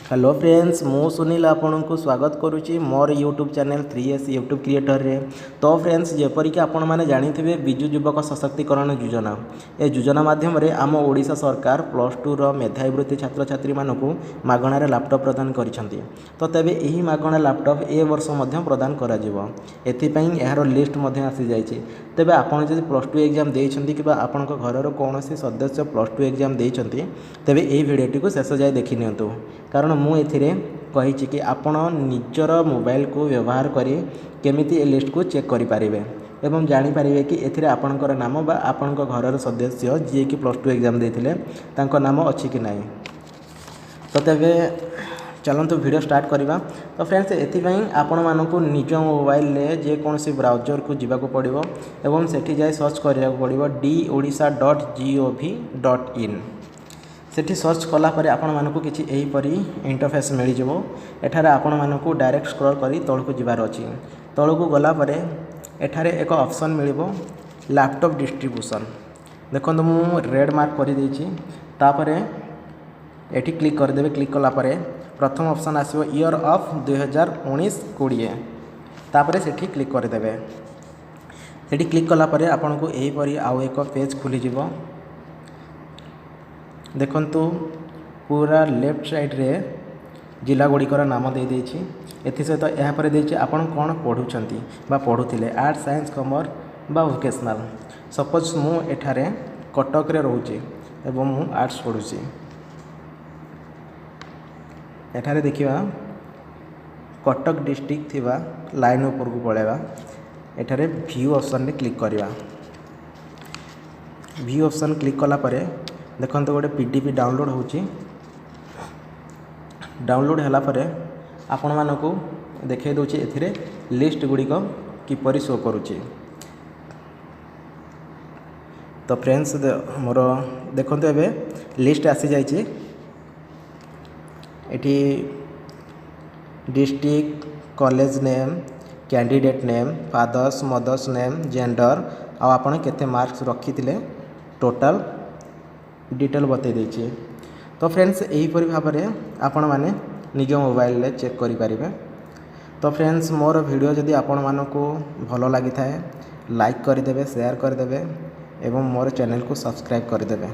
Hello friends मु सुनील आपन को स्वागत करुच्ची मोर YouTube channel 3S YouTube creator रे। तो फ्रेंड्स जेपरिक आपण मैंने जानी विजु युवक सशक्तिकरण योजना ए योजना माध्यम आम ओडिशा सरकार +2 मेधावृत्ति छात्र छात्री मानू मागणार लैपटॉप प्रदान करिसेंती। तो तेबे यही मागणा लैपटॉप ए वर्ष मध्य प्रदान करा जिवो। एथिपई यार लिस्ट मध्य आसी जाइए। तेबे आपण जदि +2 एग्जाम देइछंती कि आपण घर कौन सदस्य +2 एग्जाम देइछंती तेबे एही वीडियोटी को शेष जाए देखि नियंतु। कारण मु एथिरे कहिछि कि आपण निजर मोबाइल को व्यवहार करी केमिति ए लिस्ट को चेक करि पारिबे एवं जानि पारिबे कि एथिरे आपणकर नाम बा आपणक घरर सदस्य जे कि +2 एग्जाम देथिले तांको नाम अछि कि नाही। तो तेबे चलंतु वीडियो स्टार्ट करवा। तो फ्रेंड्स एथिपई आपण मानकु निज मोबाइल रे जे कोनसी ब्राउजर को जिबाको पड़िबो एवं सेठी जाय सर्च करियाको पड़िबो diodisha.gov.in। सेठी सर्च कला परे आपण मानकु किछि एही परी इंटरफेस मिल जिवो। एठारे आपण मानकु डायरेक्ट स्क्रॉल करी तळकु जिबार अछि। तळकु गला परे एठारे एक ऑप्शन मिलिबो लैपटॉप डिस्ट्रीब्यूशन। देखंतु मु रेड मार्क करि दैछि। तापरे एठी क्लिक कर देबे। क्लिक कला परे प्रथम ऑप्शन आसीबो ईयर ऑफ 2019-20। तापरे सेठी क्लिक कर देबे। सेठी क्लिक कला परे आपण को एही परी आउ एक पेज खुली जिवो। देखंतु पूरा लेफ्ट साइड रे जिला गुड़िकर नाम दे देछि। एथि सहित यहाँ पर देछि आपण कोन पढुछंती बा पढुथिले आर्ट्स साइंस कॉमर्स बा वोकेशनल। सपोज मु एठारे कटक रे रहूची एवं मु आर्ट्स पढुची। एठारे देखिबा कटक डिस्ट्रिक्ट थिबा लाइन ऊपर को पळेबा। एठारे व्यू ऑप्शन रे क्लिक करिवा। व्यू ऑप्शन क्लिक कला परे देखंतु गोटे पीडीएफ डाउनलोड होची। डाउनलोड होला परे आपण मानकु देखे दोची एथिरे लिस्ट गुड़िक किपरि शो करूची। तो फ्रेंड्स मोर देखंतु एबे लिस्ट आसी जाइची। एठी district college name candidate name father's mother's name gender आ आपण केते मार्क्स रखिथिले टोटल डिटेल बते देछि। तो फ्रेंड्स यही परि भाव में आपण माने निज मोबाइल रे चेक करि पारिबे। तो फ्रेंड्स मोर वीडियो जदि आपण मानकु भलो लागि थाए लाइक कर देबे शेयर कर देबे एवं मोर चैनल को सब्सक्राइब कर देबे।